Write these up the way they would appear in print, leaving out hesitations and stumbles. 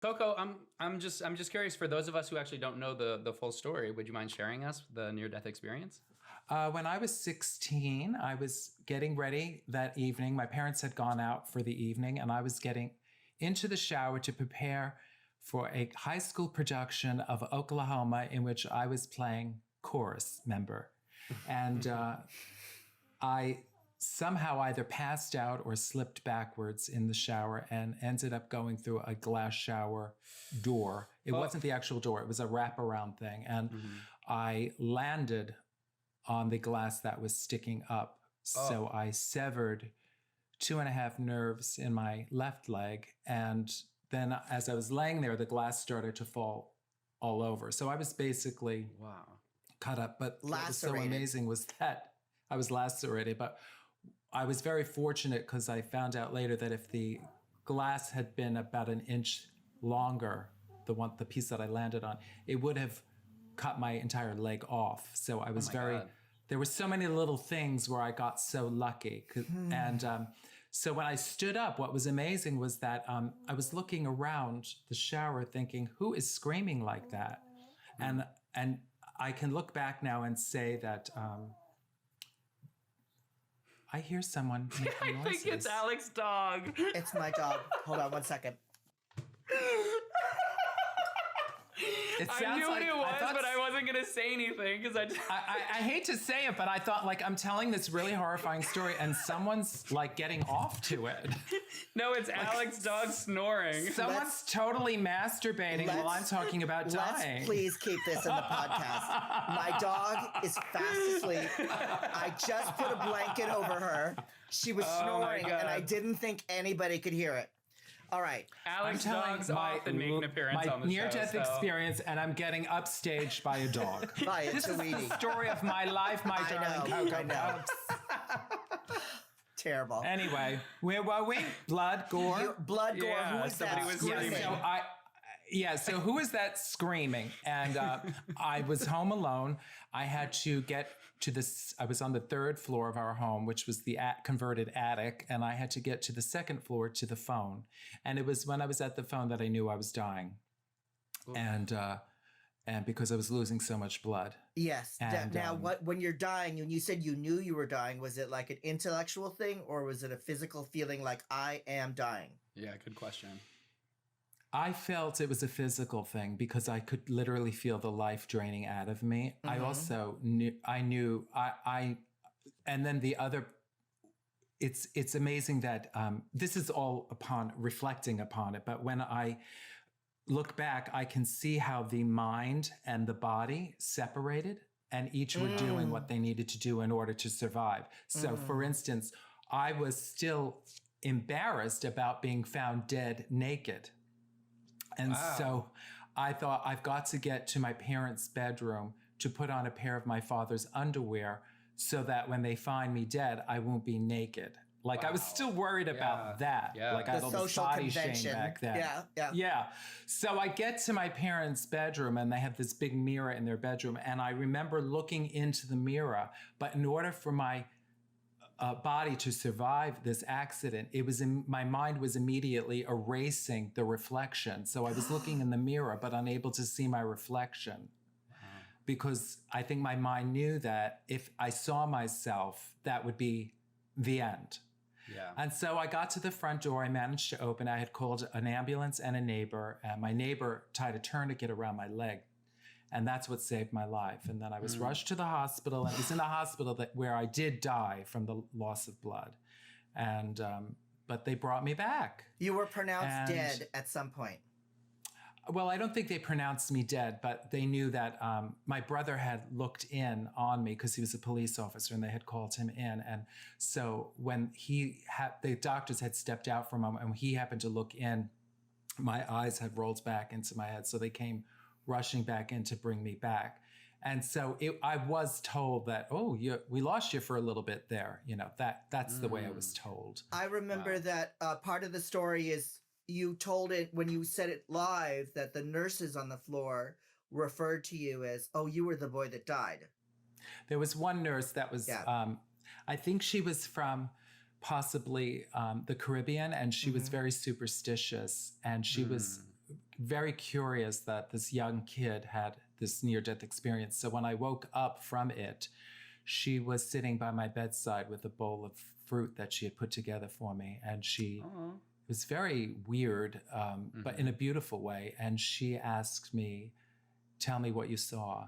Coco, I'm just curious, for those of us who actually don't know the full story, would you mind sharing us the near-death experience? When I was 16, I was getting ready that evening. My parents had gone out for the evening, and I was getting into the shower to prepare for a high school production of Oklahoma in which I was playing chorus member. And I somehow either passed out or slipped backwards in the shower and ended up going through a glass shower door. It wasn't the actual door. It was a wraparound thing. And I landed on the glass that was sticking up. So I severed 2.5 nerves in my left leg. And then as I was laying there, the glass started to fall all over. So I was basically cut up. But what was so amazing was that I was lacerated. But I was very fortunate because I found out later that if the glass had been about an inch longer, the piece that I landed on, it would have cut my entire leg off. So I was there were so many little things where I got so lucky. And so when I stood up, what was amazing was that I was looking around the shower thinking, who is screaming like that? And I can look back now and say that I hear someone making noises. I think it's Alec's dog. It's my dog. Hold on 1 second. I knew what it was, but I wasn't going to say anything because I hate to say it, but I thought like I'm telling this really horrifying story and someone's like getting off to it. No, it's Alec's dog snoring. Someone's totally masturbating while I'm talking about dying. Let's please keep this in the podcast. My dog is fast asleep. I just put a blanket over her. She was snoring and I didn't think anybody could hear it. All right. Alec's dog's often make an appearance on the show. My near-death experience, and I'm getting upstaged by a dog. By a This is sweetie. the story of my life, my darling Coco. I know. Terrible. Anyway, where were we? Blood, gore? Blood, gore. Yeah, Who was somebody that? was screaming. So who is that screaming? And I was home alone. I had to get to this. I was on the 3rd floor of our home, which was the converted attic. And I had to get to the 2nd floor to the phone. And it was when I was at the phone that I knew I was dying. Ooh. And because I was losing so much blood. Yes. And, now, when you're dying, and you said you knew you were dying, was it like an intellectual thing or was it a physical feeling like I am dying? Yeah, good question. I felt it was a physical thing because I could literally feel the life draining out of me. Mm-hmm. I also knew, and then the other, it's amazing that this is all upon reflecting upon it. But when I look back, I can see how the mind and the body separated and each were doing what they needed to do in order to survive. So for instance, I was still embarrassed about being found dead naked. And so I thought I've got to get to my parents' bedroom to put on a pair of my father's underwear so that when they find me dead, I won't be naked. Like I was still worried about that. Yeah. Like I had all this body shame back then. Yeah. So I get to my parents' bedroom and they have this big mirror in their bedroom. And I remember looking into the mirror, but in order for my body to survive this accident, my mind was immediately erasing the reflection. So I was looking in the mirror, but unable to see my reflection. Wow. Because I think my mind knew that if I saw myself, that would be the end. Yeah. And so I got to the front door. I managed to open. I had called an ambulance and a neighbor. And my neighbor tied a tourniquet around my leg. And that's what saved my life. And then I was rushed to the hospital. And it was in the hospital where I did die from the loss of blood. And but they brought me back. You were pronounced dead at some point. Well, I don't think they pronounced me dead, but they knew that my brother had looked in on me because he was a police officer and they had called him in. And so when the doctors had stepped out for a moment and he happened to look in, my eyes had rolled back into my head. So they came rushing back in to bring me back. And so I was told that, we lost you for a little bit there. You know, that's the way I was told. I remember that part of the story is you told it when you said it live that the nurses on the floor referred to you as, you were the boy that died. There was one nurse that was, I think she was from possibly the Caribbean, and she was very superstitious, and she was very curious that this young kid had this near-death experience. So when I woke up from it, she was sitting by my bedside with a bowl of fruit that she had put together for me. And it was very weird, but in a beautiful way. And she asked me, tell me what you saw.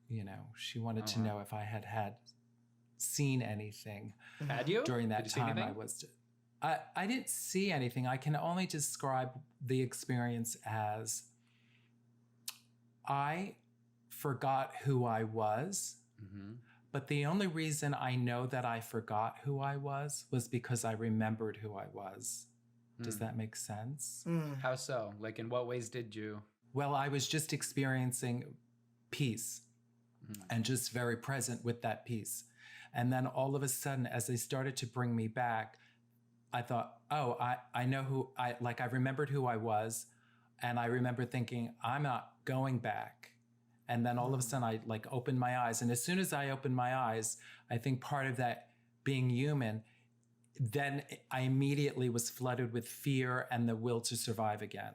You know, she wanted to know if I had seen anything. Had you? During that Did you see time anything? I didn't see anything. I can only describe the experience as I forgot who I was, but the only reason I know that I forgot who I was because I remembered who I was. Does that make sense? How so? Like, in what ways did you? Well, I was just experiencing peace and just very present with that peace. And then all of a sudden, as they started to bring me back, I thought, oh, I know who I remembered who I was. And I remember thinking, I'm not going back. And then all of a sudden I opened my eyes. And as soon as I opened my eyes, I think part of that being human, then I immediately was flooded with fear and the will to survive again.